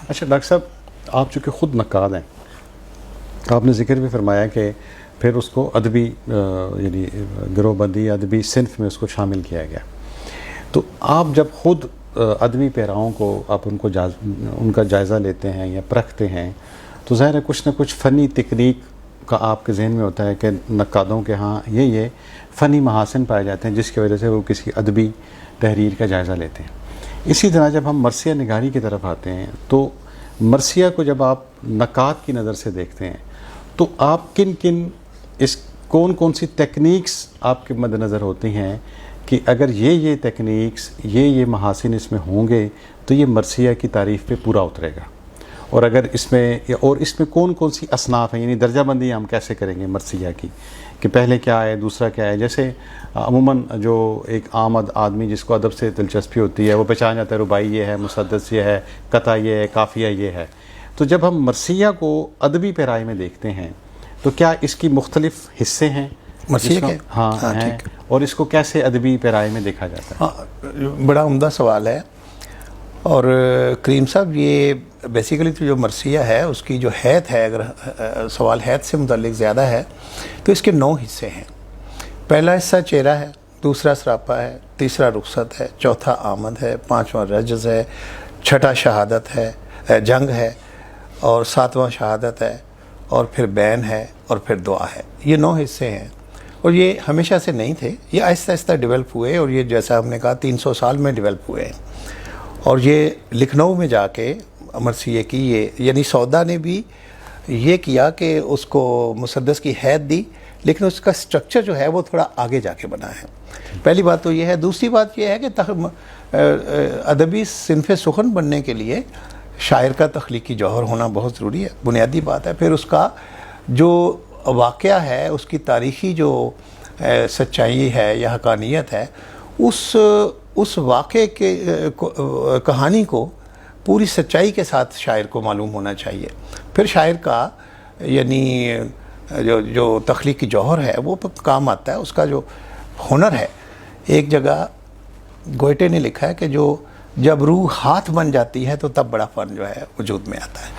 اچھا ڈاکٹر صاحب، آپ چونکہ خود نقاد ہیں، آپ نے ذکر بھی فرمایا کہ پھر اس کو ادبی یعنی گروہ بندی ادبی صنف میں اس کو شامل کیا گیا، تو آپ جب خود ادبی پیراؤں کو آپ ان کا جائزہ لیتے ہیں یا پرکھتے ہیں، تو ظاہر ہے کچھ نہ کچھ فنی تکنیک کا آپ کے ذہن میں ہوتا ہے کہ نقادوں کے ہاں یہ فنی محاسن پائے جاتے ہیں جس کی وجہ سے وہ کسی ادبی تحریر کا جائزہ لیتے ہیں۔ اسی طرح جب ہم مرثیہ نگاری کی طرف آتے ہیں تو مرثیہ کو جب آپ نقاد کی نظر سے دیکھتے ہیں تو آپ کون سی ٹیکنیکس آپ کے مد نظر ہوتی ہیں کہ اگر یہ ٹیکنیکس یہ محاسن اس میں ہوں گے تو یہ مرثیہ کی تعریف پہ پورا اترے گا، اور اگر اس میں کون سی اصناف ہیں، یعنی درجہ بندی ہم کیسے کریں گے مرثیہ کی کہ پہلے کیا ہے دوسرا کیا ہے؟ جیسے عموماً جو ایک عام آدمی جس کو ادب سے دلچسپی ہوتی ہے وہ پہچان جاتا ہے رباعی یہ ہے، مسدس یہ ہے، قطع یہ ہے، قافیہ یہ ہے۔ تو جب ہم مرثیہ کو ادبی پیرائی میں دیکھتے ہیں تو کیا اس کی مختلف حصے ہیں مرثیہ کے؟ ہاں ہیں، اور اس کو کیسے ادبی پیرائی میں دیکھا جاتا ہے؟ ہاں، بڑا عمدہ سوال ہے۔ اور کریم صاحب، یہ بیسیکلی تو جو مرثیہ ہے اس کی جو حیت ہے، اگر سوال حیت سے متعلق زیادہ ہے تو اس کے 9 حصے ہیں۔ پہلا حصہ چہرہ ہے، دوسرا سراپا ہے، تیسرا رخصت ہے، چوتھا آمد ہے، پانچواں رجز ہے، چھٹا شہادت ہے، جنگ ہے، اور ساتواں شہادت ہے، اور پھر بین ہے، اور پھر دعا ہے۔ یہ 9 حصے ہیں، اور یہ ہمیشہ سے نہیں تھے، یہ آہستہ آہستہ ڈیولپ ہوئے، اور یہ جیسا ہم نے کہا 300 سال میں ڈیولپ ہوئے ہیں۔ اور یہ لکھنؤ میں جا کے مرثیے کی یعنی سودا نے بھی یہ کیا کہ اس کو مسدس کی حیثیت دی، لیکن اس کا سٹرکچر جو ہے وہ تھوڑا آگے جا کے بنا ہے۔ پہلی بات تو یہ ہے۔ دوسری بات یہ ہے کہ ادبی صنف سخن بننے کے لیے شاعر کا تخلیقی جوہر ہونا بہت ضروری ہے، بنیادی بات ہے۔ پھر اس کا جو واقعہ ہے، اس کی تاریخی جو سچائی ہے یا حقانیت ہے، اس واقعے کے کہانی کو پوری سچائی کے ساتھ شاعر کو معلوم ہونا چاہیے۔ پھر شاعر کا یعنی جو تخلیقی جوہر ہے وہ کام آتا ہے، اس کا جو ہنر ہے۔ ایک جگہ گوئٹے نے لکھا ہے کہ جب روح ہاتھ بن جاتی ہے تو تب بڑا فن جو ہے وجود میں آتا ہے۔